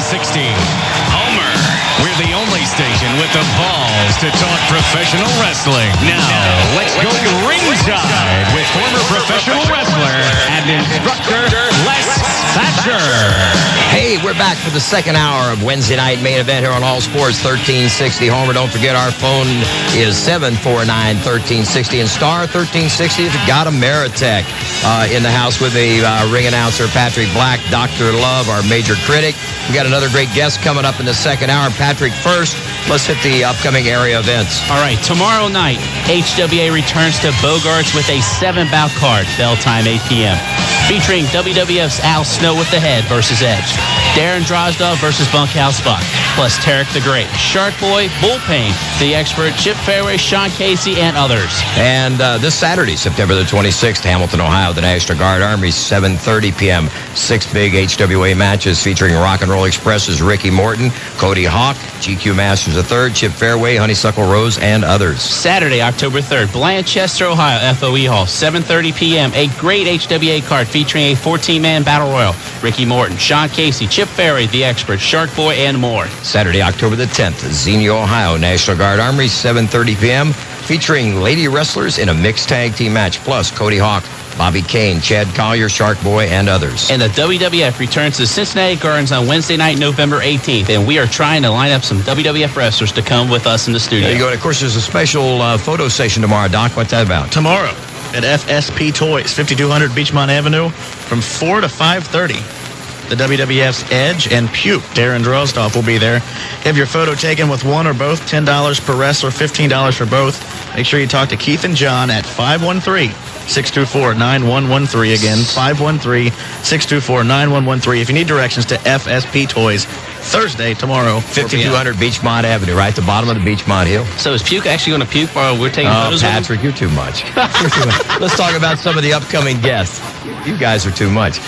Homer. We're the only station with the balls to talk professional wrestling. Now, let's go ringside with former professional wrestler and instructor Les Thatcher. Hey, we're back for the second hour of Wednesday night main event here on All Sports 1360. Homer, don't forget our phone is 749-1360 and star 1360 if you got a Meritech. In the house with the ring announcer Patrick Black, Dr. Love, our major critic. We got another great guest coming up in the second hour. Patrick, first, let's hit the upcoming area events. All right, tomorrow night, HWA returns to Bogarts with a 7-bout card, bell time 8 p.m. Featuring WWF's Al Snow with the Head versus Edge, Darren Drozdov versus Bunkhouse Buck, plus Tarek the Great, Shark Boy, Bullpain, The Expert, Chip Fairway, Sean Casey, and others. And this Saturday, September the 26th, Hamilton, Ohio, the National Guard Army, 7:30 p.m. 6 big HWA matches featuring Rock and Roll Express's Ricky Morton, Cody Hawk, GQ Masters III, Chip Fairway, Honeysuckle Rose, and others. Saturday, October 3rd, Blanchester, Ohio, FOE Hall, 7:30 p.m. A great HWA card featuring a 14-man battle royal. Ricky Morton, Sean Casey, Chip Fairway, The Expert, Shark Boy, and more. Saturday, October the 10th, Xenia, Ohio, National Guard Armory, 7:30 p.m., featuring lady wrestlers in a mixed tag team match, plus Cody Hawk, Bobby Kane, Chad Collier, Shark Boy, and others. And the WWF returns to Cincinnati Gardens on Wednesday night, November 18th, and we are trying to line up some WWF wrestlers to come with us in the studio. There you go. And of course, there's a special photo session tomorrow, Doc. What's that about? Tomorrow at FSP Toys, 5200 Beachmont Avenue, from 4 to 5:30. The WWF's Edge and Puke, Darren Drozdov, will be there. Have your photo taken with one or both, $10 per wrestler, $15 for both. Make sure you talk to Keith and John at 513-624-9113. Again, 513-624-9113. If you need directions to FSP Toys, Thursday, tomorrow, 5200 Beachmont Avenue, right at the bottom of the Beachmont Hill. So is Puke actually going to puke while we're taking photos of him? Patrick, you're too much. Let's talk about some of the upcoming guests. You guys are too much.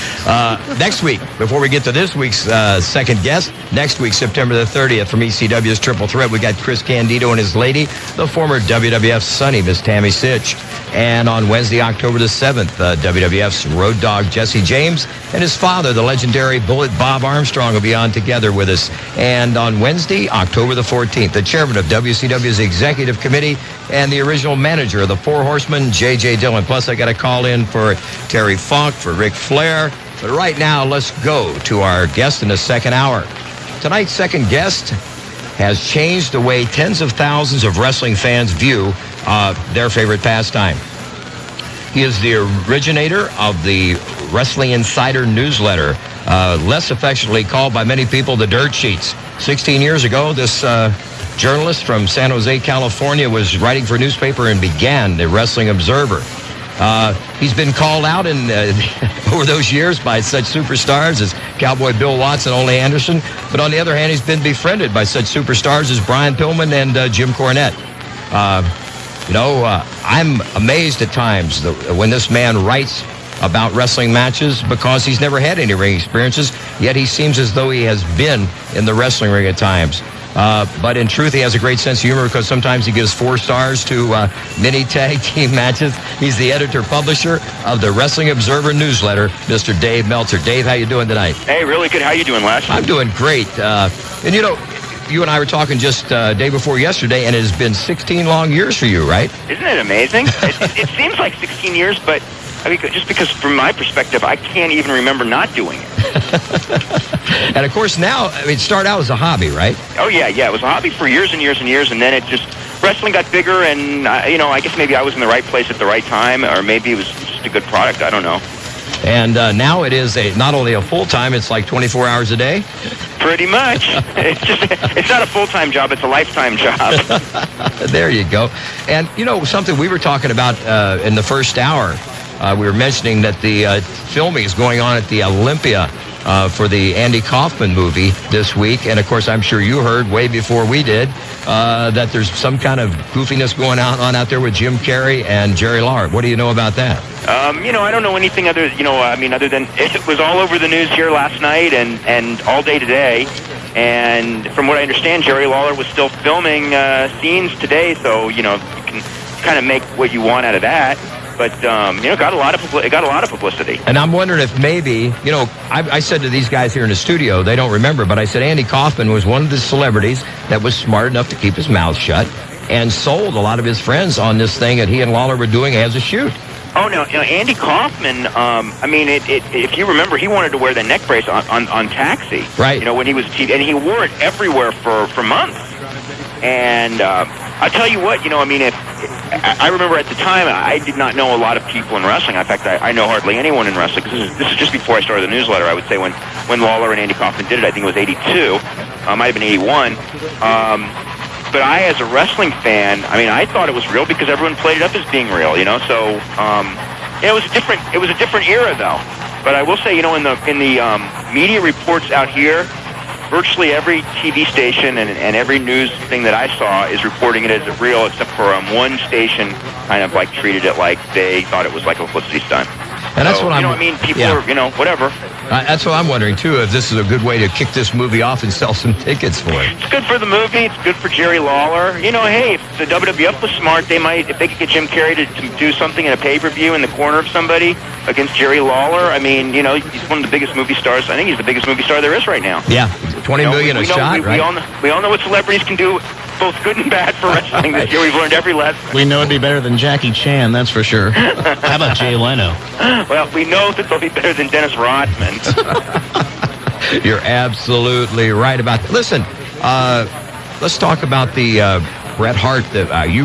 Next week, before we get to this week's second guest, next week, September the 30th, from ECW's Triple Threat, we got Chris Candido and his lady, the former WWF Sunny, Miss Tammy Sitch. And on Wednesday, October the 7th, WWF's Road Dogg Jesse James and his father, the legendary Bullet Bob Armstrong, will be on together with us. And on Wednesday, October the 14th, the chairman of WCW's Executive Committee and the original manager of the Four Horsemen, J.J. Dillon. Plus, I got a call in for Terry Funk, for Ric Flair. But right now, let's go to our guest in the second hour. Tonight's second guest has changed the way tens of thousands of wrestling fans view their favorite pastime. He is the originator of the Wrestling Insider newsletter, less affectionately called by many people the Dirt Sheets. 16 years ago, this journalist from San Jose, California, was writing for a newspaper and began the Wrestling Observer. He's been called out over those years by such superstars as Cowboy Bill Watts and Ole Anderson. But on the other hand, he's been befriended by such superstars as Brian Pillman and Jim Cornette. I'm amazed at times when this man writes about wrestling matches because he's never had any ring experiences, yet he seems as though he has been in the wrestling ring at times. But in truth, he has a great sense of humor because sometimes he gives 4 stars to mini tag team matches. He's the editor-publisher of the Wrestling Observer newsletter, Mr. Dave Meltzer. Dave, how you doing tonight? Hey, really good. How you doing, Les? I'm doing great. And you know, you and I were talking just day before yesterday, and it has been 16 long years for you, right? Isn't it amazing? It seems like 16 years, but I mean, just because from my perspective, I can't even remember not doing it. And of course now, it started out as a hobby, right? Oh, yeah. It was a hobby for years and years and years, and then it just, wrestling got bigger, and, I guess maybe I was in the right place at the right time, or maybe it was just a good product. I don't know. And now it is not only a full-time, it's like 24 hours a day? Pretty much. It's not a full-time job, it's a lifetime job. There you go. And, something we were talking about in the first hour, we were mentioning that the filming is going on at the Olympia for the Andy Kaufman movie this week. And, of course, I'm sure you heard way before we did that there's some kind of goofiness going on out there with Jim Carrey and Jerry Lawler. What do you know about that? I don't know anything other than it was all over the news here last night and all day today. And from what I understand, Jerry Lawler was still filming scenes today, so, you can kind of make what you want out of that. But it got a lot of publicity. And I'm wondering if maybe, I said to these guys here in the studio, they don't remember, but I said Andy Kaufman was one of the celebrities that was smart enough to keep his mouth shut and sold a lot of his friends on this thing that he and Lawler were doing as a shoot. Oh, no, Andy Kaufman, if you remember, he wanted to wear the neck brace on Taxi. Right. When he was TV, and he wore it everywhere for months. And I'll tell you what, I remember at the time, I did not know a lot of people in wrestling. In fact, I know hardly anyone in wrestling, because this is just before I started the newsletter, I would say, when Lawler and Andy Kaufman did it. I think it was 82. Might have been 81. But I, as a wrestling fan, I thought it was real because everyone played it up as being real, So it was different. It was a different era, though. But I will say, in the media reports out here, virtually every TV station and every news thing that I saw is reporting it as real, except for one station kind of like treated it like they thought it was like a publicity stunt. And that's what People are, whatever. That's what I'm wondering, too, if this is a good way to kick this movie off and sell some tickets for it. It's good for the movie. It's good for Jerry Lawler. Hey, if the WWF was smart, if they could get Jim Carrey to do something in a pay-per-view in the corner of somebody against Jerry Lawler, he's one of the biggest movie stars. I think he's the biggest movie star there is right now. Yeah, $20 million a shot, right? We all know what celebrities can do, both good and bad, for wrestling this year. We've learned every lesson. We know it'd be better than Jackie Chan, that's for sure. How about Jay Leno? Well, we know that they'll be better than Dennis Rodman. You're absolutely right about that. Listen, let's talk about the Bret Hart that you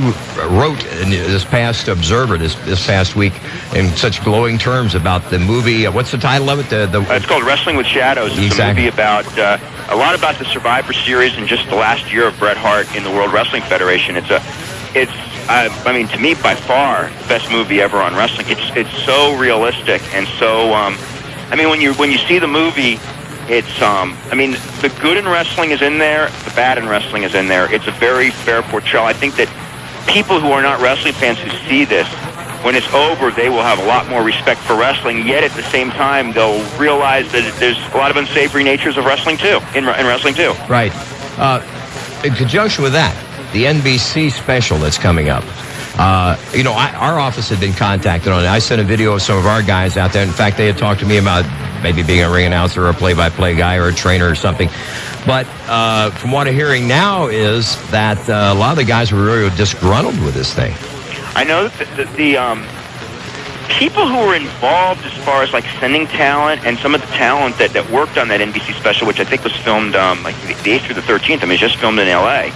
wrote in this past Observer this past week in such glowing terms about the movie. What's the title of it? It's called Wrestling with Shadows. It's a movie about a lot about the Survivor Series and just the last year of Bret Hart in the World Wrestling Federation. It's to me, by far, the best movie ever on wrestling. It's so realistic and so. When you see the movie, it's the good in wrestling is in there, the bad in wrestling is in there. It's a very fair portrayal. I think that people who are not wrestling fans who see this, when it's over, they will have a lot more respect for wrestling. Yet at the same time, they'll realize that there's a lot of unsavory natures of wrestling too, in wrestling too. Right. In conjunction with that, the NBC special that's coming up. Our office had been contacted on it. I sent a video of some of our guys out there. In fact, they had talked to me about maybe being a ring announcer or a play-by-play guy or a trainer or something. But from what I'm hearing now is that a lot of the guys were really disgruntled with this thing. I know that the people who were involved as far as like sending talent and some of the talent that worked on that NBC special, which I think was filmed like the 8th through the 13th. It's just filmed in L.A.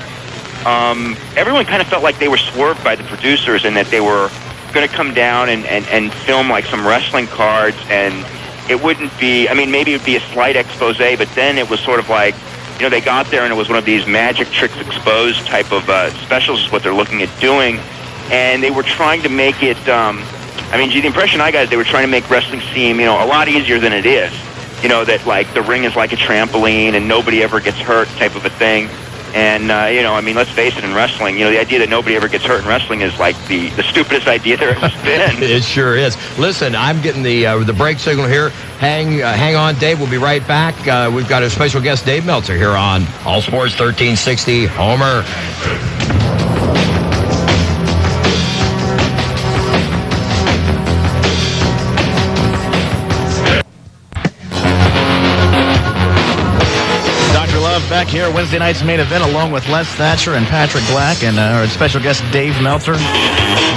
Everyone kind of felt like they were swerved by the producers and that they were going to come down and film like some wrestling cards, and it wouldn't be, maybe it would be a slight expose, but then it was sort of like, they got there and it was one of these magic tricks exposed type of specials is what they're looking at doing, and they were trying to make it, the impression I got is they were trying to make wrestling seem, a lot easier than it is. That like the ring is like a trampoline and nobody ever gets hurt type of a thing. And, let's face it, in wrestling, the idea that nobody ever gets hurt in wrestling is like the stupidest idea there has been. It sure is. Listen, I'm getting the break signal here. Hang on, Dave. We'll be right back. We've got a special guest, Dave Meltzer, here on All Sports 1360 Homer. Back here, Wednesday night's main event, along with Les Thatcher and Patrick Black, and our special guest, Dave Meltzer.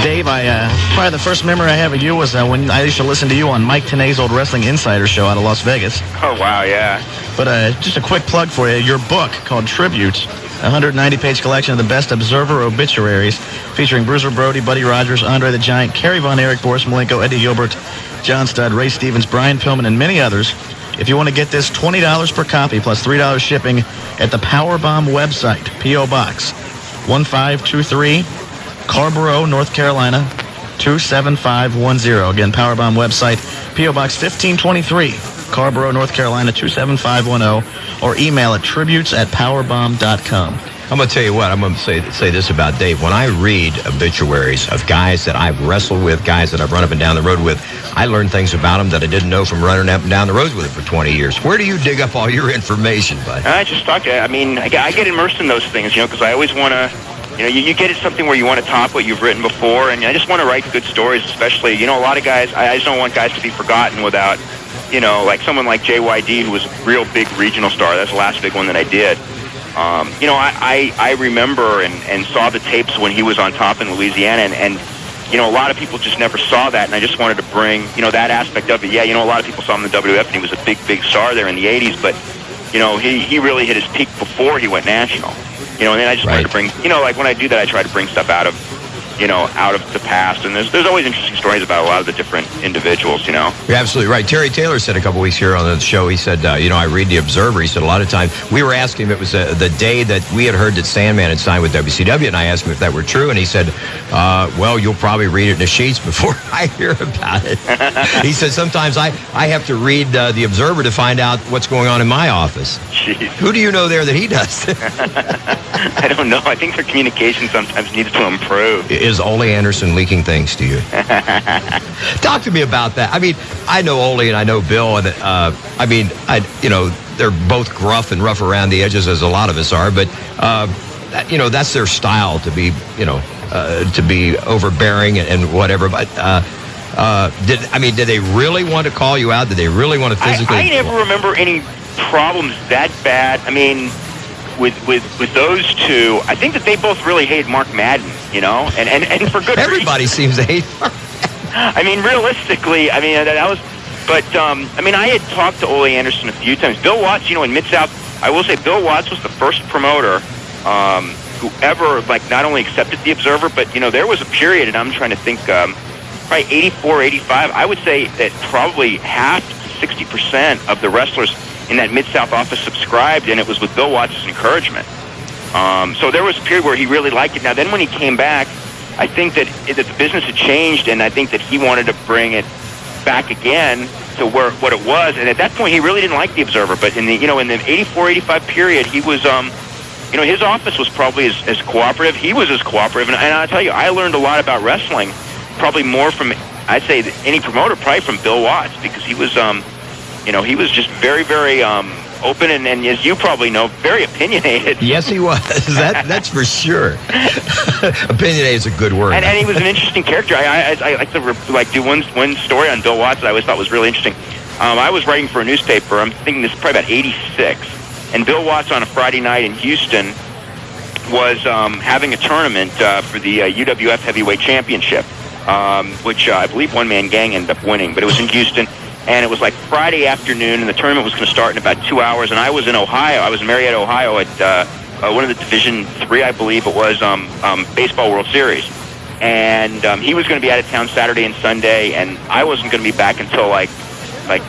Dave, probably the first memory I have of you was when I used to listen to you on Mike Tenay's old Wrestling Insider show out of Las Vegas. Oh, wow, yeah. But just a quick plug for you, your book called Tributes, a 190-page collection of the best Observer obituaries, featuring Bruiser Brody, Buddy Rogers, Andre the Giant, Kerry Von Erich, Boris Malenko, Eddie Gilbert, John Studd, Ray Stevens, Brian Pillman, and many others. If you want to get this, $20 per copy plus $3 shipping at the Powerbomb website, P.O. Box 1523, Carborough, North Carolina, 27510. Again, Powerbomb website, P.O. Box 1523, Carborough, North Carolina, 27510, or email at tributes@powerbomb.com. I'm going to tell you what, I'm going to say this about Dave. When I read obituaries of guys that I've wrestled with, guys that I've run up and down the road with, I learn things about them that I didn't know from running up and down the road with them for 20 years. Where do you dig up all your information, bud? I just talk to, I get immersed in those things, because I always want to, you get it something where you want to top what you've written before, and I just want to write good stories, especially, a lot of guys, I just don't want guys to be forgotten without, like someone like JYD, who was a real big regional star. That's the last big one that I did. I remember and saw the tapes when he was on top in Louisiana, and a lot of people just never saw that, and I just wanted to bring, that aspect of it. Yeah, a lot of people saw him in the WWF, and he was a big, big star there in the 80s, but, he really hit his peak before he went national. And then I just wanted to bring, like when I do that, I try to bring stuff out of the past. And there's always interesting stories about a lot of the different individuals, You're absolutely right. Terry Taylor said a couple weeks here on the show, he said, I read the Observer. He said a lot of times, we were asking him, it was the day that we had heard that Sandman had signed with WCW, and I asked him if that were true, and he said, well, you'll probably read it in the sheets before I hear about it. He said, sometimes I have to read the Observer to find out what's going on in my office. Jeez. Who do you know there that he does? I don't know. I think their communication sometimes needs to improve. Is Ole Anderson leaking things to you? Talk to me about that. I mean, I know Ole and I know Bill, and they're both gruff and rough around the edges, as a lot of us are. But that's their style, to be overbearing and whatever. But did they really want to call you out? Did they really want to physically? I never remember any problems that bad. I mean, with those two, I think that they both really hate Mark Madden, and for good reason. Everybody seems to hate Mark Madden. I mean, realistically, that was, but, I had talked to Ole Anderson a few times. Bill Watts, in Mid-South, I will say Bill Watts was the first promoter who ever, not only accepted the Observer, but, there was a period, and I'm trying to think, probably 84, 85, I would say that probably half to 60% of the wrestlers in that Mid-South office subscribed, and it was with Bill Watts' encouragement. So there was a period where he really liked it. Now, then when he came back, I think that the business had changed, and I think that he wanted to bring it back again to what it was. And at that point, he really didn't like the Observer. But in the in the 84, 85 period, he was his office was probably as cooperative. He was as cooperative, and I'll tell you, I learned a lot about wrestling, probably more from, I'd say, any promoter, probably from Bill Watts, because he was he was just very, very open and, as you probably know, very opinionated. Yes, he was. That's for sure. Opinionated is a good word. And he was an interesting character. I like to do one story on Bill Watts that I always thought was really interesting. I was writing for a newspaper. I'm thinking this is probably about 86. And Bill Watts on a Friday night in Houston was having a tournament for the UWF Heavyweight Championship, which I believe One Man Gang ended up winning. But it was in Houston. And it was like Friday afternoon, and the tournament was going to start in about 2 hours. And I was in Ohio. I was in Marietta, Ohio, at one of the Division III, I believe it was, Baseball World Series. And he was going to be out of town Saturday and Sunday, and I wasn't going to be back until like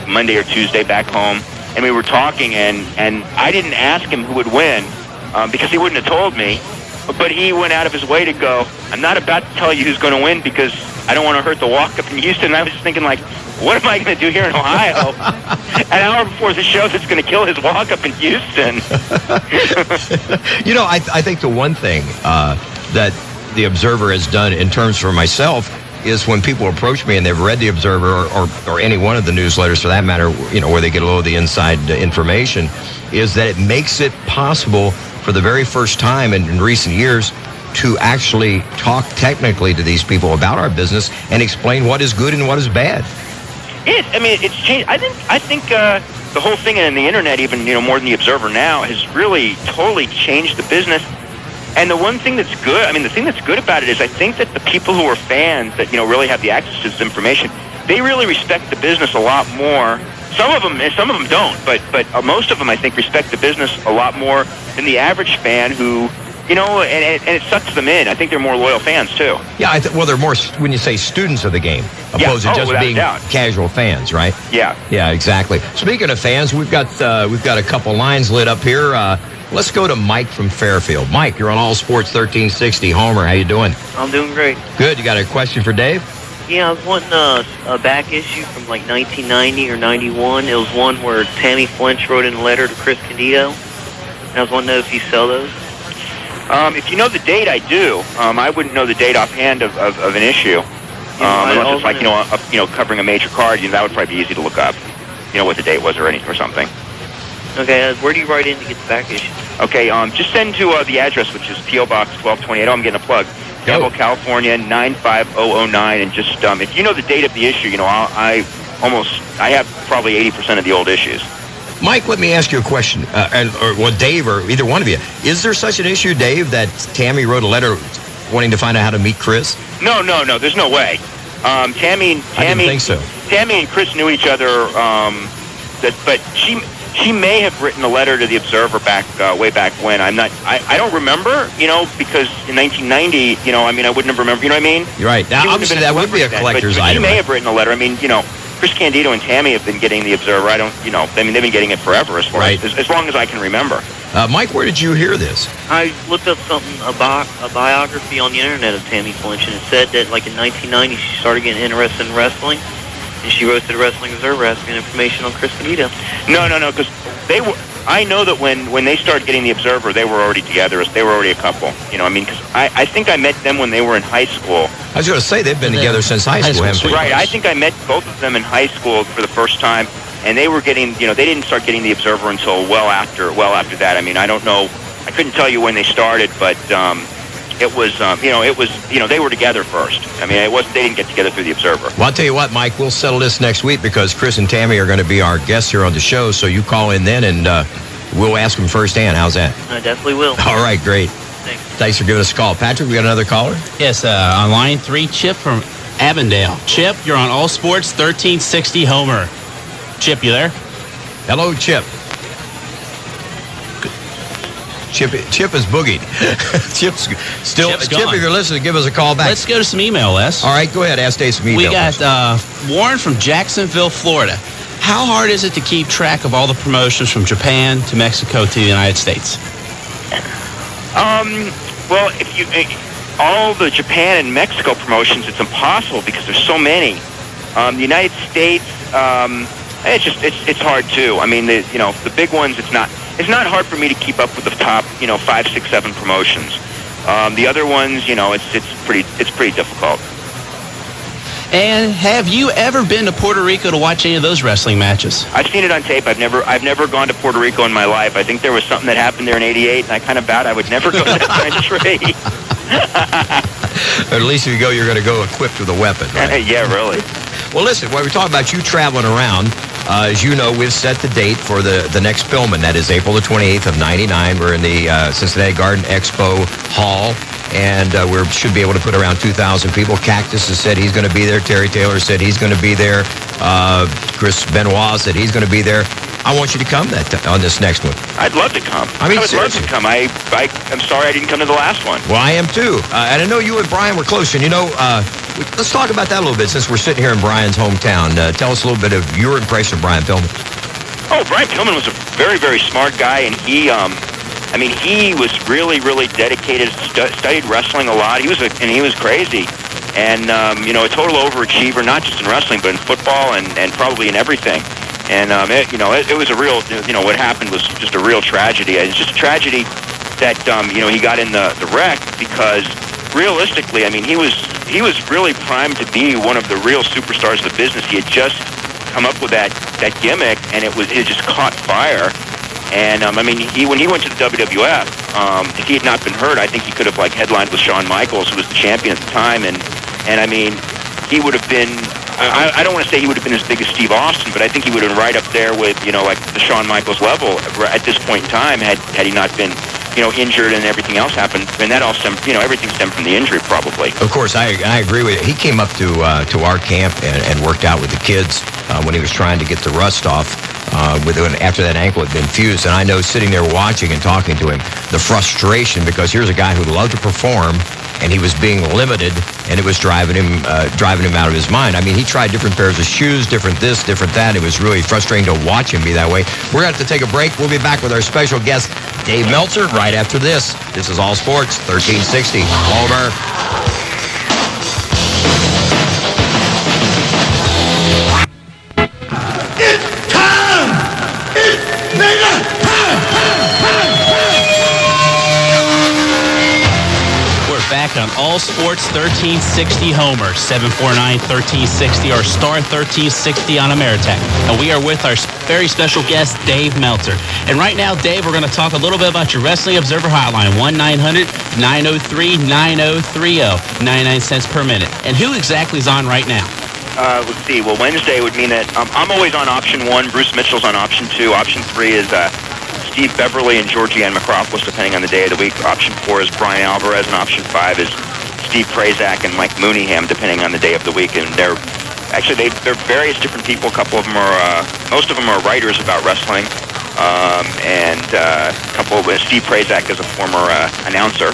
Monday or Tuesday back home. And we were talking, and I didn't ask him who would win because he wouldn't have told me. But he went out of his way to go, I'm not about to tell you who's going to win because I don't want to hurt the walk-up in Houston. And I was just thinking, what am I going to do here in Ohio an hour before the show that's going to kill his walk-up in Houston? I think the one thing that the Observer has done in terms for myself is when people approach me and they've read the Observer or any one of the newsletters for that matter, where they get a little of the inside information, is that it makes it possible for the very first time in recent years to actually talk technically to these people about our business and explain what is good and what is bad. It's changed. I think the whole thing in the internet, even more than the Observer now, has really totally changed the business. And the one thing that's good, the thing that's good about it is I think that the people who are fans that really have the access to this information, they really respect the business a lot more. Some of them don't, but most of them I think respect the business a lot more than the average fan who. And it sucks them in. I think they're more loyal fans, too. Yeah, they're more, when you say students of the game, opposed to just being casual fans, right? Yeah. Yeah, exactly. Speaking of fans, we've got a couple lines lit up here. Let's go to Mike from Fairfield. Mike, you're on All Sports 1360. Homer, how you doing? I'm doing great. Good. You got a question for Dave? Yeah, I was wanting a back issue from 1990 or 91. It was one where Tammy Flinch wrote in a letter to Chris Candido. And I was wanting to know if you sell those. If you know the date, I do. I wouldn't know the date offhand of an issue. Unless it's covering a major card, that would probably be easy to look up. What the date was or something. Okay, where do you write in to get the back issue? Okay, just send to the address, which is P.O. Box 1228. Oh, I'm getting a plug. Campbell, California, 95009. And just, if you know the date of the issue, I have probably 80% of the old issues. Mike, let me ask you a question, or Dave, or either one of you. Is there such an issue, Dave, that Tammy wrote a letter wanting to find out how to meet Chris? No, there's no way. Tammy, I didn't think so. Tammy and Chris knew each other, but she may have written a letter to the Observer way back when. I don't remember, because in 1990, I wouldn't have remembered, you know what I mean? You're right. Now, obviously, that would be a collector's item. She may have written a letter. Chris Candido and Tammy have been getting the Observer. They've been getting it forever as long as I can remember. Mike, where did you hear this? I looked up a biography on the internet of Tammy Flinch, and it said that, like, in 1990, she started getting interested in wrestling, and she wrote to the Wrestling Observer asking information on Chris Candido. No, because I know that when they started getting the Observer, they were already together. They were already a couple. Because I think I met them when they were in high school. I was going to say, they've been together since high school, haven't they? Right. I think I met both of them in high school for the first time, and they were getting, they didn't start getting the Observer until well after that. I don't know. I couldn't tell you when they started, but it was, they were together first. They didn't get together through the Observer. Well, I'll tell you what, Mike, we'll settle this next week because Chris and Tammy are going to be our guests here on the show, so you call in then, and we'll ask them firsthand. How's that? I definitely will. All right, great. Thanks for giving us a call. Patrick, we got another caller? Yes, on line 3, Chip from Avondale. Chip, you're on All Sports 1360 Homer. Chip, you there? Hello, Chip. Chip is boogied. Chip's still. Chip's Chip, gone. if you're listening, give us a call back. Let's go to some email, Les. All right, go ahead. Ask Dave some email. We got Warren from Jacksonville, Florida. How hard is it to keep track of all the promotions from Japan to Mexico to the United States? Well, if all the Japan and Mexico promotions, it's impossible because there's so many. The United States, it's hard too. The big ones, it's not hard for me to keep up with the top, 5, 6, 7 promotions. The other ones, it's pretty difficult. And have you ever been to Puerto Rico to watch any of those wrestling matches? I've seen it on tape. I've never gone to Puerto Rico in my life. I think there was something that happened there in '88, and I kind of vowed I would never go to that country. Or at least if you go, you're going to go equipped with a weapon, right? Yeah, really. Well, listen, when we talk about you traveling around, as you know, we've set the date for the next film, and that is April the 28th of '99. We're in the Cincinnati Garden Expo Hall, and we should be able to put around 2,000 people. Cactus has said he's going to be there. Terry Taylor said he's going to be there. Chris Benoit said he's going to be there. I want you to come on this next one. I'd love to come. I would love to come. I'm sorry I didn't come to the last one. Well, I am too. And I know you and Brian were close. And, let's talk about that a little bit since we're sitting here in Brian's hometown. Tell us a little bit of your impression of Brian Pillman. Oh, Brian Pillman was a very, very smart guy, and he was really, really dedicated, studied wrestling a lot. He was crazy. And, a total overachiever, not just in wrestling, but in football and probably in everything. And, it was a real, what happened was just a real tragedy. It's just a tragedy that, he got in the wreck because realistically, he was really primed to be one of the real superstars of the business. He had just come up with that gimmick, and it just caught fire. And, when he went to the WWF, if he had not been hurt, I think he could have, headlined with Shawn Michaels, who was the champion at the time. And he would have been, I don't want to say he would have been as big as Steve Austin, but I think he would have been right up there with, the Shawn Michaels level at this point in time had he not been, injured and everything else happened. And that all stemmed, everything stemmed from the injury probably. Of course, I agree with you. He came up to our camp and worked out with the kids when he was trying to get the rust off. After that ankle had been fused, and I know sitting there watching and talking to him, the frustration, because here's a guy who loved to perform, and he was being limited, and it was driving him out of his mind. He tried different pairs of shoes, different this, different that. It was really frustrating to watch him be that way. We're going to have to take a break. We'll be back with our special guest, Dave Meltzer, right after this. This is All Sports 1360. Over. Back on All Sports 1360 Homer, 749-1360 or star 1360 on Ameritech. And we are with our very special guest, Dave Meltzer. And right now, Dave, we're going to talk a little bit about your Wrestling Observer hotline, 1-900-903-9030, 99 cents per minute. And who exactly is on right now? Let's see. Well, Wednesday would mean that I'm always on option 1. Bruce Mitchell's on option 2. Option 3 is Steve Beverly and Georgianne McCropolis, depending on the day of the week. Option 4 is Brian Alvarez, and option 5 is Steve Prazak and Mike Mooneyham, depending on the day of the week. And they're various different people. A couple of them are, most of them are writers about wrestling, and a couple of Steve Prazak is a former announcer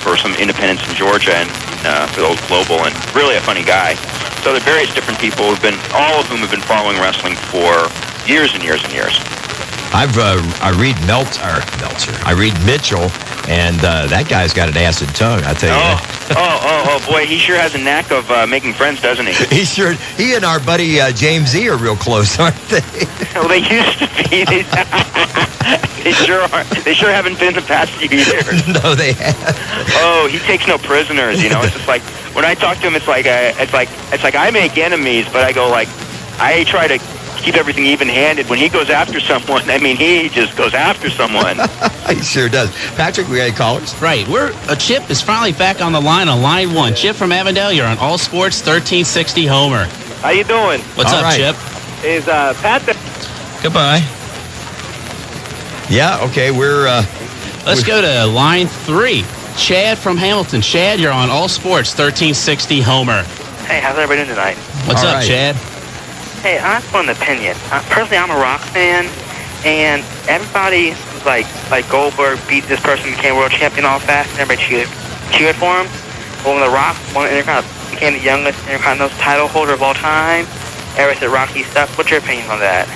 for some independents in Georgia and for the old Global, and really a funny guy. So there are various different people all of whom have been following wrestling for years and years and years. I read Meltzer. I read Mitchell, and that guy's got an acid tongue, I tell you. Oh, boy, he sure has a knack of making friends, doesn't he? He and our buddy James E. are real close, aren't they? Well, they used to be. They sure are. They sure haven't been the past few years. No, they haven't. Oh, he takes no prisoners. You know, it's just like when I talk to him, it's like I make enemies, but I go like I try to keep everything even-handed. When he goes after someone, I mean, he just goes after someone. He sure does. Patrick, we got any callers? Right. Chip is finally back on the line on line 1. Chip from Avondale, you're on All Sports 1360 Homer. How you doing? What's All up, right. Chip? Is Pat there? Goodbye. Yeah, okay, Let's go to line 3. Chad from Hamilton. Chad, you're on All Sports 1360 Homer. Hey, how's everybody doing tonight? What's All up, right. Chad? Hey, I have one opinion. Personally, I'm a Rock fan, and everybody like Goldberg beat this person, became world champion all fast, and everybody cheered for him. But when The Rock won the Intercontinental, became the youngest Intercontinental title holder of all time, everybody said Rocky sucked. What's your opinion on that?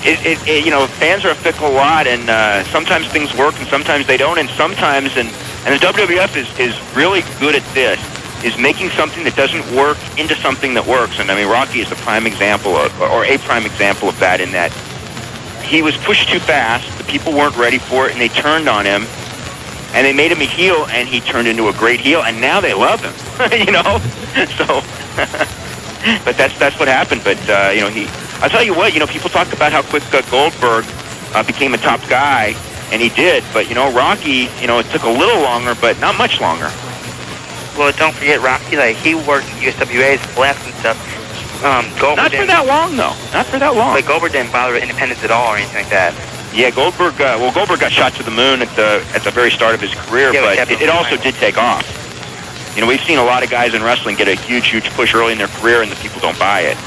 You know, fans are a fickle lot, and sometimes things work and sometimes they don't, and sometimes, and the WWF is really good at this, is making something that doesn't work into something that works. And I mean, Rocky is the prime example, or a prime example of that, in that he was pushed too fast, the people weren't ready for it, and they turned on him, and they made him a heel, and he turned into a great heel, and now they love him, you know? So, but that's what happened. But, you know, I'll tell you what, you know, people talk about how quick Goldberg became a top guy, and he did, but, you know, Rocky, you know, it took a little longer, but not much longer. Well, don't forget Rocky. Like, he worked USWA's blast and stuff. Goldberg Not for that long, though. Not for that long. But Goldberg didn't bother with independence at all or anything like that. Yeah, Goldberg. Goldberg got shot to the moon at the very start of his career, Yeah, but it also did take off. You know, we've seen a lot of guys in wrestling get a huge push early in their career, and the people don't buy it.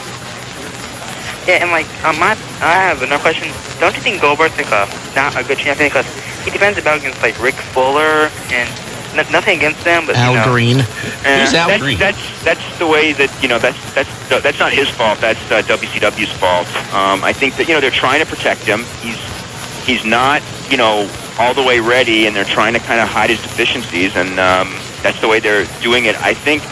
Yeah, and like, I have another question. Don't you think Goldberg's like not a good champion because he defends the belt against like Rick Fuller and nothing against them, but Al Green. Who's Al Green? That's the way that, you know, that's not his fault. That's WCW's fault. I think that, you know, they're trying to protect him. He's not, you know, all the way ready, and they're trying to kind of hide his deficiencies, and that's the way they're doing it. I think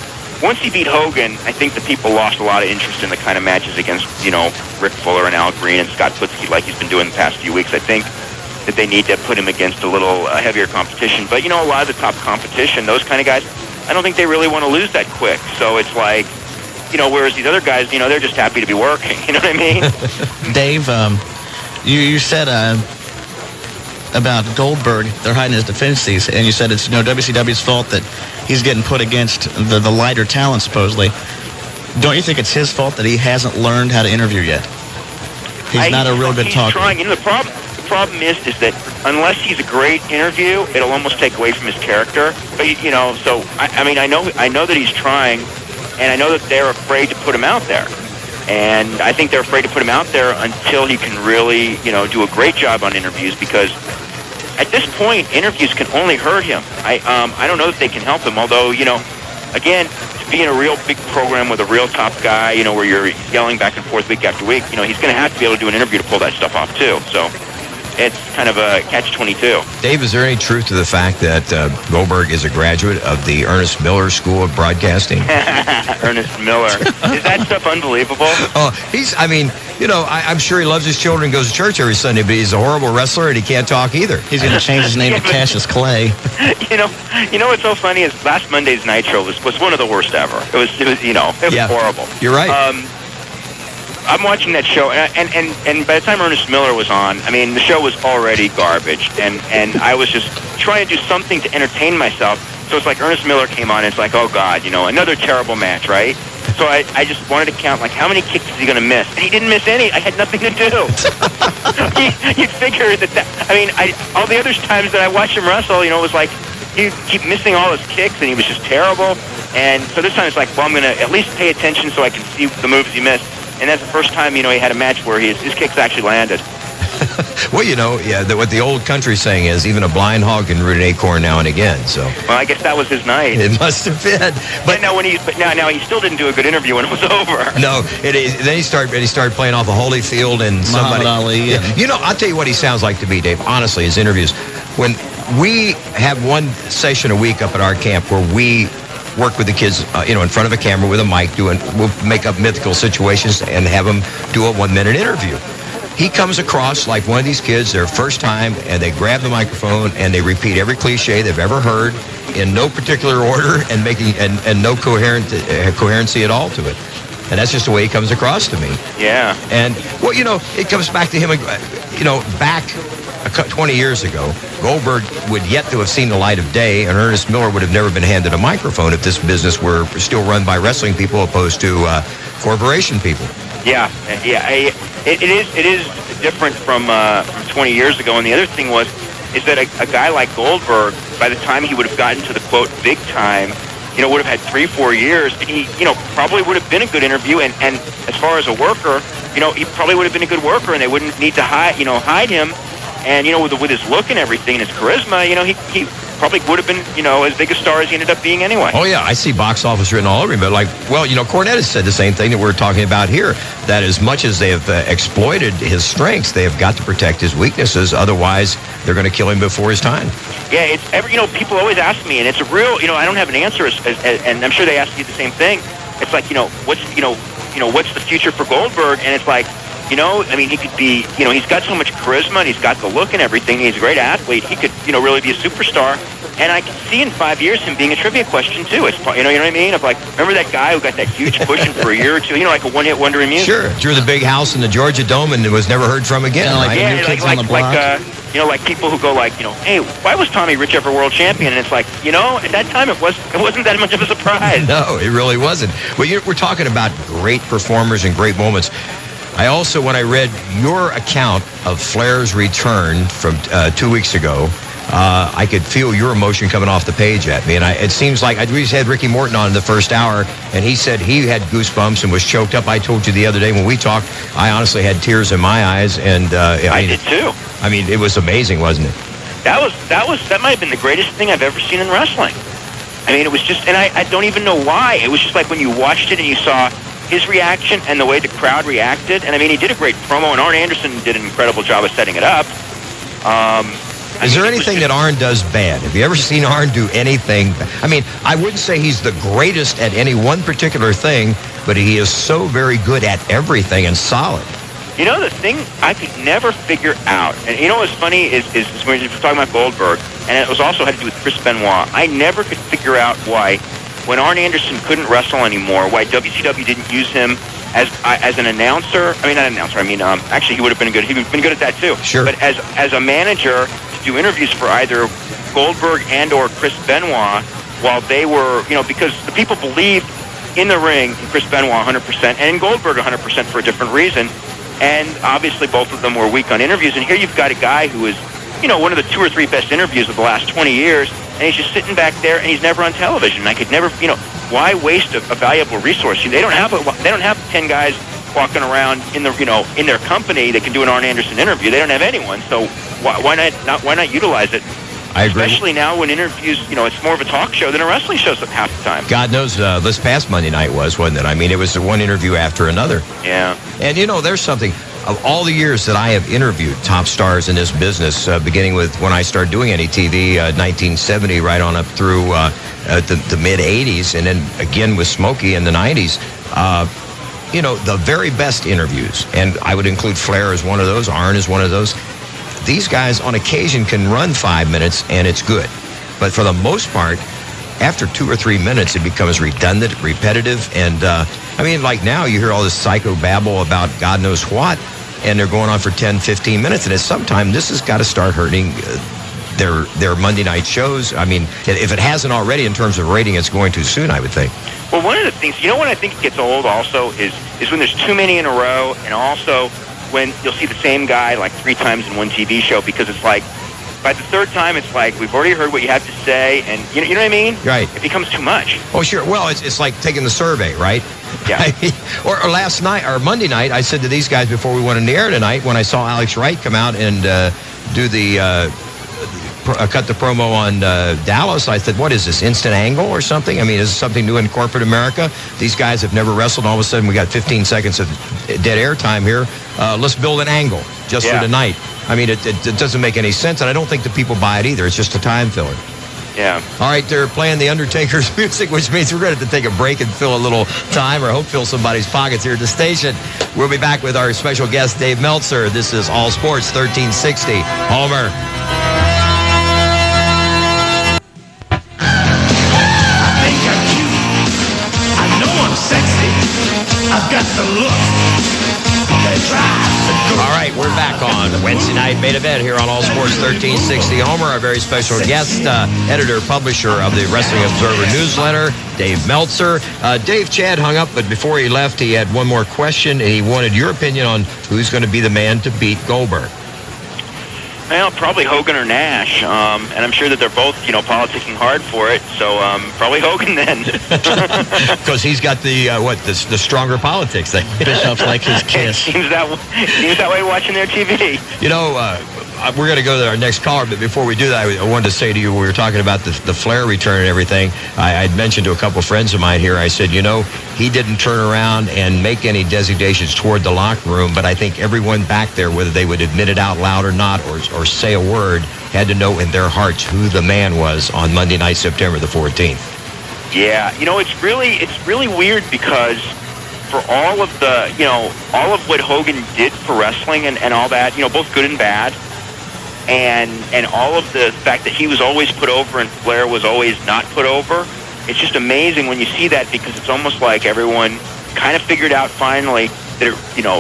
once he beat Hogan, I think the people lost a lot of interest in the kind of matches against, you know, Rick Fuller and Al Green and Scott Putski like he's been doing the past few weeks. I think that they need to put him against a little heavier competition. But, you know, a lot of the top competition, those kind of guys, I don't think they really want to lose that quick. So it's like, you know, whereas these other guys, you know, they're just happy to be working. You know what I mean? Dave, you said about Goldberg, they're hiding his deficiencies, and you said it's, you know, WCW's fault that he's getting put against the lighter talent, supposedly. Don't you think it's his fault that he hasn't learned how to interview yet? He's not a real good talker. Trying. You know, the problem is that unless he's a great interview, it'll almost take away from his character. But, you know, so I mean, I know that he's trying, and I know that they're afraid to put him out there. And I think they're afraid to put him out there until he can really, you know, do a great job on interviews, because at this point, interviews can only hurt him. I don't know that they can help him, although, you know, again, to be in a real big program with a real top guy, you know, where you're yelling back and forth week after week, you know, he's going to have to be able to do an interview to pull that stuff off, too. So it's kind of a catch-22. Dave, is there any truth to the fact that Goldberg is a graduate of the Ernest Miller School of Broadcasting? Ernest Miller. Is that stuff unbelievable? Oh, I'm sure he loves his children and goes to church every Sunday, but he's a horrible wrestler and he can't talk either. He's going to change his name to Cassius Clay. You know what's so funny is last Monday's Nitro was one of the worst ever. It was horrible. You're right. I'm watching that show, and by the time Ernest Miller was on, I mean, the show was already garbage, and I was just trying to do something to entertain myself. So it's like Ernest Miller came on, and it's like, oh, God, another terrible match, right? So I just wanted to count, like, how many kicks is he going to miss? And he didn't miss any. I had nothing to do. You'd figure all the other times that I watched him wrestle, it was like, he'd keep missing all his kicks, and he was just terrible. And so this time it's like, well, I'm going to at least pay attention so I can see the moves he missed. And that's the first time, he had a match where his kicks actually landed. Well, what the old country saying is, even a blind hog can root an acorn now and again. So. Well, I guess that was his night. It must have been. But now he still didn't do a good interview when it was over. No, then he started playing off of Holyfield and somebody. Muhammad Ali. I'll tell you what he sounds like to me, Dave. Honestly, his interviews. When we have one session a week up at our camp where we work with the kids, in front of a camera with a mic, we'll make up mythical situations and have them do a 1-minute interview. He comes across like one of these kids, their first time, and they grab the microphone and they repeat every cliche they've ever heard in no particular order and making and no coherency at all to it. And that's just the way he comes across to me. Yeah. And, it comes back to him, back 20 years ago, Goldberg would yet to have seen the light of day, and Ernest Miller would have never been handed a microphone if this business were still run by wrestling people opposed to corporation people. Yeah. It is different from 20 years ago. And the other thing is that a guy like Goldberg, by the time he would have gotten to the quote big time, would have had 3-4 years, and he, probably would have been a good interview. And as far as a worker, he probably would have been a good worker, and they wouldn't need to hide him. And, with his look and everything and his charisma, he probably would have been, as big a star as he ended up being anyway. Oh, yeah. I see box office written all over him. But, Cornette has said the same thing that we're talking about here, that as much as they have exploited his strengths, they have got to protect his weaknesses. Otherwise, they're going to kill him before his time. Yeah, people always ask me, and it's a real, I don't have an answer, and I'm sure they ask you the same thing. It's like, what's the future for Goldberg? And it's like, he could be, he's got so much charisma and he's got the look and everything. He's a great athlete. He could, really be a superstar. And I can see in 5 years him being a trivia question, too. It's, you know what I mean? Of like, remember that guy who got that huge pushing for a year or two? Like a one-hit wonder in music? Sure. Drew the big house in the Georgia Dome and was never heard from again. Like people who go like, hey, why was Tommy Rich ever world champion? And it's like, at that time it wasn't that much of a surprise. No, it really wasn't. Well, we're talking about great performers and great moments. I also, when I read your account of Flair's return from 2 weeks ago, I could feel your emotion coming off the page at me. And it seems like we just had Ricky Morton on in the first hour, and he said he had goosebumps and was choked up. I told you the other day when we talked, I honestly had tears in my eyes. And I did too. I mean, it was amazing, wasn't it? That might have been the greatest thing I've ever seen in wrestling. I mean, it was just, and I don't even know why. It was just like when you watched it and you saw his reaction and the way the crowd reacted. And I mean, he did a great promo, and Arn Anderson did an incredible job of setting it up. Is there anything that Arn does bad? Have you ever seen Arn do anything? I mean, I wouldn't say he's the greatest at any one particular thing, but he is so very good at everything and solid. The thing I could never figure out, and what's funny is when you're talking about Goldberg, and it was also had to do with Chris Benoit, I never could figure out why, when Arn Anderson couldn't wrestle anymore, why WCW didn't use him as an announcer. I mean, not an announcer. I mean, actually, he would have been good. He would have been good at that too. Sure. But as a manager to do interviews for either Goldberg and or Chris Benoit, while they were, because the people believed in the ring in Chris Benoit 100% and in Goldberg 100% for a different reason. And obviously, both of them were weak on interviews. And here you've got a guy who is, one of the 2 or 3 best interviews of the last 20 years. And he's just sitting back there, and he's never on television. I could never, why waste a valuable resource? They don't have 10 guys walking around in their company that can do an Arn Anderson interview. They don't have anyone. So why not utilize it? I agree. Especially now when interviews, it's more of a talk show than a wrestling show half the time. God knows this past Monday night wasn't it? I mean, it was one interview after another. Yeah. And, there's something. of all the years that I have interviewed top stars in this business, beginning with when I started doing any TV, 1970, right on up through the mid-'80s, and then again with Smokey in the '90s, the very best interviews, and I would include Flair as one of those, Arn is one of those. These guys on occasion can run 5 minutes and it's good. But for the most part, after 2 or 3 minutes, it becomes redundant, repetitive. And like now you hear all this psycho babble about God knows what, and they're going on for 10, 15 minutes. And at some time, this has got to start hurting their Monday night shows. I mean, if it hasn't already in terms of rating, it's going too soon, I would think. Well, one of the things, when I think it gets old also is when there's too many in a row, and also when you'll see the same guy like 3 times in one TV show, because it's like, by the third time, it's like, we've already heard what you have to say, and you know what I mean? Right. It becomes too much. Oh, sure. Well, it's like taking the survey, right? Yeah. or last night, or Monday night, I said to these guys before we went on the air tonight, when I saw Alex Wright come out and do the... cut the promo on Dallas, I said, what is this, instant angle or something? I mean, is this something new in corporate America? These guys have never wrestled. All of a sudden, we got 15 seconds of dead air time here. Let's build an angle just for tonight. I mean, it doesn't make any sense, and I don't think the people buy it either. It's just a time filler. Yeah. All right, they're playing the Undertaker's music, which means we're going to have to take a break and fill a little time, or hope fill somebody's pockets here at the station. We'll be back with our special guest, Dave Meltzer. This is All Sports 1360. Homer. I've got the look. All right, we're back on Wednesday night main event here on All Sports 1360. Homer, our very special guest, editor, publisher of the Wrestling Observer newsletter, Dave Meltzer. Dave, Chad hung up, but before he left, he had one more question, and he wanted your opinion on who's going to be the man to beat Goldberg. Well, probably Hogan or Nash, and I'm sure that they're both, politicking hard for it. So probably Hogan then, because he's got the stronger politics thing. Bischoff's like his kiss. seems that way watching their TV. We're going to go to our next caller, but before we do that, I wanted to say to you, we were talking about the Flair return and everything. I'd mentioned to a couple of friends of mine here, I said, he didn't turn around and make any designations toward the locker room, but I think everyone back there, whether they would admit it out loud or not, or say a word, had to know in their hearts who the man was on Monday night, September the 14th. Yeah, it's really weird because for all of all of what Hogan did for wrestling and all that, both good and bad, and all of the fact that he was always put over and Flair was always not put over, it's just amazing when you see that, because it's almost like everyone kind of figured out finally that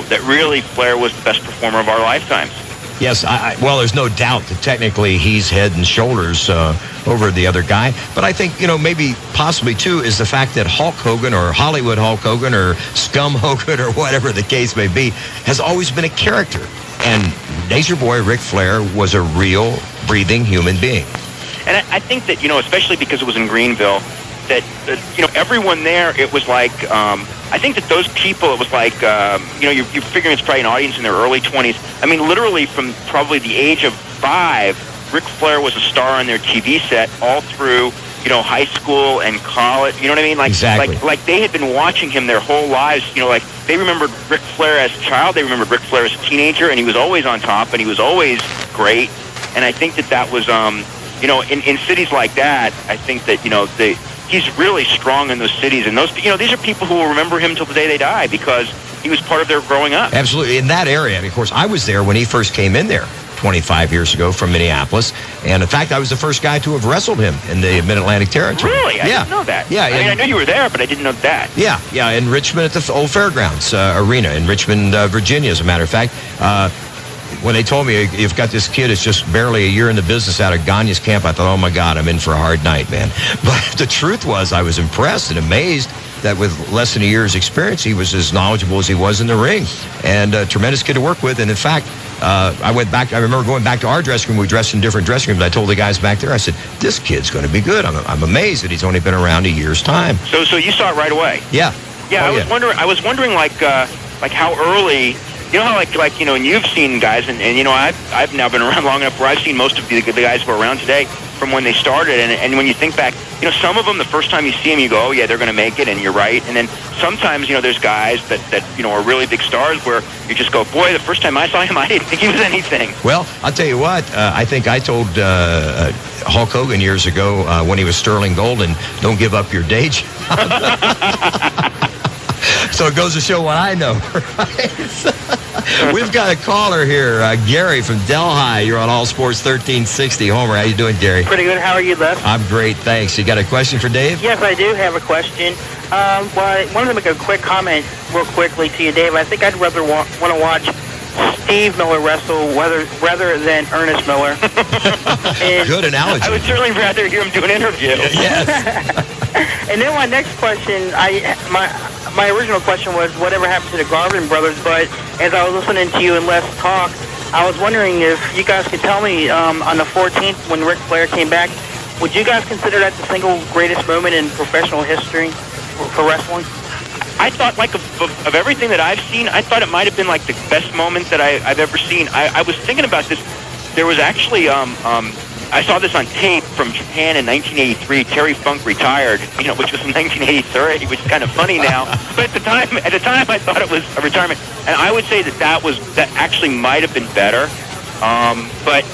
that really Flair was the best performer of our lifetimes. Yes, well, there's no doubt that technically he's head and shoulders over the other guy. But I think, maybe possibly, too, is the fact that Hulk Hogan or Hollywood Hulk Hogan or Scum Hogan or whatever the case may be has always been a character. And Nature Boy Ric Flair was a real, breathing human being. And I think that, especially because it was in Greenville, that, everyone there, it was like... I think that those people, it was like, you're figuring it's probably an audience in their early 20s. I mean, literally from probably the age of 5, Ric Flair was a star on their TV set all through, high school and college. You know what I mean? Like, exactly. Like they had been watching him their whole lives. Like they remembered Ric Flair as a child. They remembered Ric Flair as a teenager, and he was always on top, and he was always great. And I think that was, in cities like that, I think that, he's really strong in those cities, and those, these are people who will remember him till the day they die because he was part of their growing up. Absolutely. In that area, and of course, I was there when he first came in there 25 years ago from Minneapolis, and in fact, I was the first guy to have wrestled him in the Mid-Atlantic territory. Really? I didn't know that. Yeah. I knew you were there, but I didn't know that. Yeah, in Richmond at the old Fairgrounds Arena in Richmond, Virginia, as a matter of fact. When they told me you've got this kid that's just barely a year in the business out of Gagne's camp, I thought, oh my God, I'm in for a hard night, man. But the truth was, I was impressed and amazed that with less than a year's experience, he was as knowledgeable as he was in the ring, and a tremendous kid to work with. And in fact, I remember going back to our dressing room. We dressed in different dressing rooms. I told the guys back there, I said, this kid's going to be good. I'm amazed that he's only been around a year's time. So you saw it right away? Yeah. Yeah, I was wondering like how early. How and you've seen guys, and I've now been around long enough where I've seen most of the guys who are around today. from when they started. And when you think back, some of them, the first time you see them, you go, oh, yeah, they're going to make it, and you're right. And then sometimes, there's guys that are really big stars where you just go, boy, the first time I saw him, I didn't think he was anything. Well, I'll tell you what, I think I told Hulk Hogan years ago when he was Sterling Golden, don't give up your day job. So it goes to show what I know, right? We've got a caller here, Gary from Delhi. You're on All Sports 1360. Homer, how you doing, Gary? Pretty good. How are you, Les? I'm great, thanks. You got a question for Dave? Yes, I do have a question. Well, I wanted to make a quick comment real quickly to you, Dave. I think I'd rather want to watch Steve Miller wrestle rather than Ernest Miller. Good analogy. I would certainly rather hear him do an interview. Yes. And then my next question, my original question was whatever happened to the Garvin brothers, but as I was listening to you and Les talk, I was wondering if you guys could tell me on the 14th when Ric Flair came back, would you guys consider that the single greatest moment in professional history for wrestling? I thought, of everything that I've seen, I thought it might have been, the best moment that I've ever seen. I was thinking about this. There was actually, I saw this on tape from Japan in 1983. Terry Funk retired, which was in 1983, which is kind of funny now. But at the time, I thought it was a retirement. And I would say that actually might have been better. But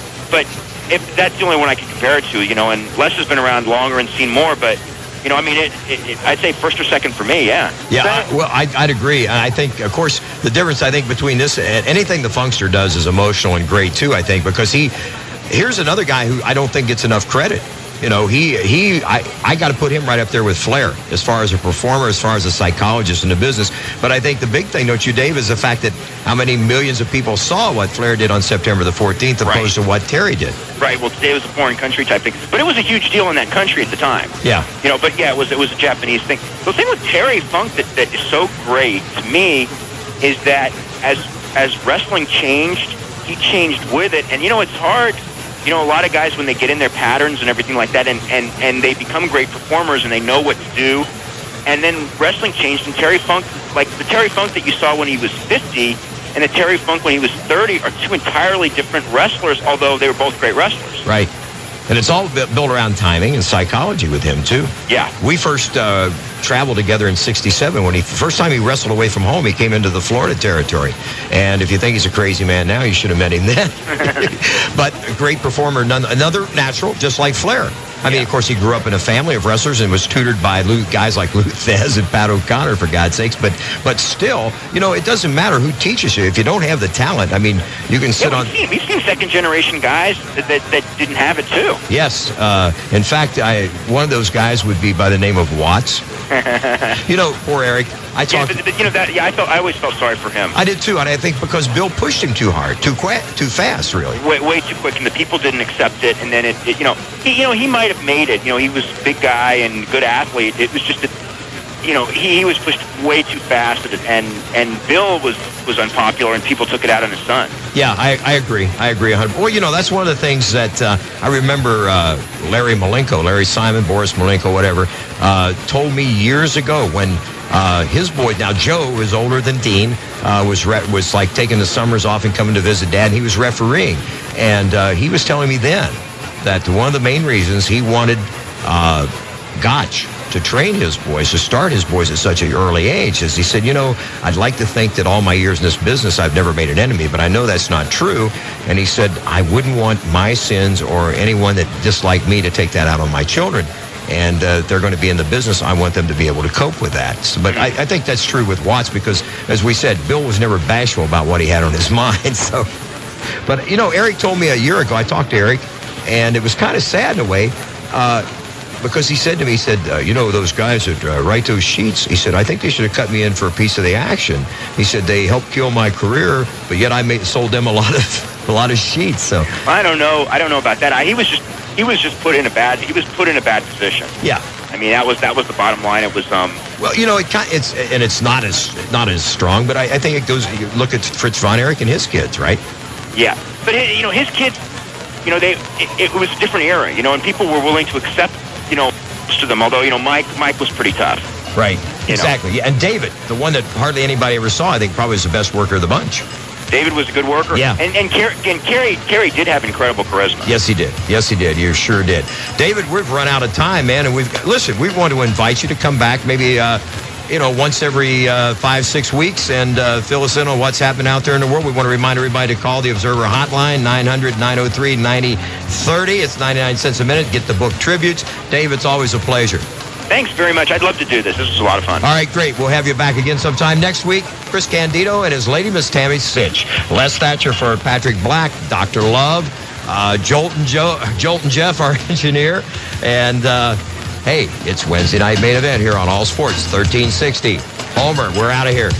if that's the only one I can compare it to, and Les has been around longer and seen more, but I'd say first or second for me, yeah. Yeah, I'd agree. And I think, of course, the difference, between this and anything the Funkster does is emotional and great, too, I think, because here's another guy who I don't think gets enough credit. I got to put him right up there with Flair as far as a performer, as far as a psychologist in the business. But I think the big thing, don't you, Dave, is the fact that how many millions of people saw what Flair did on September the 14th opposed to what Terry did. Right. Well, today was a foreign country type thing, but it was a huge deal in that country at the time. Yeah. But yeah, it was a Japanese thing. The thing with Terry Funk that is so great to me is that as wrestling changed, he changed with it, and it's hard. A lot of guys, when they get in their patterns and everything like that, and they become great performers and they know what to do, and then wrestling changed, and Terry Funk, the Terry Funk that you saw when he was 50 and the Terry Funk when he was 30 are two entirely different wrestlers, although they were both great wrestlers. Right. And it's all built around timing and psychology with him, too. Yeah. We first traveled together in 67. When first time he wrestled away from home, he came into the Florida territory. And if you think he's a crazy man now, you should have met him then. But a great performer, another natural, just like Flair. Of course, he grew up in a family of wrestlers and was tutored by guys like Lou Thez and Pat O'Connor, for God's sakes. But still, it doesn't matter who teaches you. If you don't have the talent, you can sit on... We've seen second-generation guys that didn't have it, too. Yes. In fact, one of those guys would be by the name of Watts. Poor Eric. I always felt sorry for him. I did, too, and I think because Bill pushed him too hard, too fast, really. Way too quick, and the people didn't accept it, and then he might have made it. He was a big guy and good athlete. It was just that, he was pushed way too fast, and Bill was unpopular, and people took it out on his son. Yeah, I agree. 100%. Well, that's one of the things that I remember Larry Simon, Boris Malenko, whatever, told me years ago when his boy, now Joe is older than Dean, was like taking the summers off and coming to visit Dad, and he was refereeing. And he was telling me then that one of the main reasons he wanted Gotch to train his boys, to start his boys at such an early age, is he said, I'd like to think that all my years in this business I've never made an enemy, but I know that's not true. And he said, I wouldn't want my sins or anyone that disliked me to take that out on my children. And they're going to be in the business. I want them to be able to cope with that. But I think that's true with Watts because, as we said, Bill was never bashful about what he had on his mind. So, but, Eric told me a year ago, I talked to Eric, and it was kind of sad in a way, because he said to me, those guys that write those sheets, he said, I think they should have cut me in for a piece of the action. He said, they helped kill my career, but yet I sold them a lot of sheets. So I don't know about that. He was just put in a bad position. Yeah. That was the bottom line. It was well, it's not as strong, but I think it goes. You look at Fritz von Erich and his kids, right? Yeah, but his kids, it was a different era, and people were willing to accept, most of them. Although Mike was pretty tough. Right. Exactly. Yeah. And David, the one that hardly anybody ever saw, I think probably was the best worker of the bunch. David was a good worker. Yeah. And Kerry did have incredible charisma. Yes, he did. Yes, he did. You sure did. David, we've run out of time, man, and we want to invite you to come back maybe, once every 5-6 weeks and fill us in on what's happening out there in the world. We want to remind everybody to call the Observer hotline, 900-903-9030. It's 99 cents a minute. Get the book Tributes. Dave, it's always a pleasure. Thanks very much. I'd love to do this. This was a lot of fun. All right, great. We'll have you back again sometime next week. Chris Candido and his lady, Miss Tammy Sitch. Les Thatcher for Patrick Black, Dr. Love, Jolton Jeff, our engineer. And, hey, it's Wednesday night main event here on All Sports 1360. Homer, we're out of here.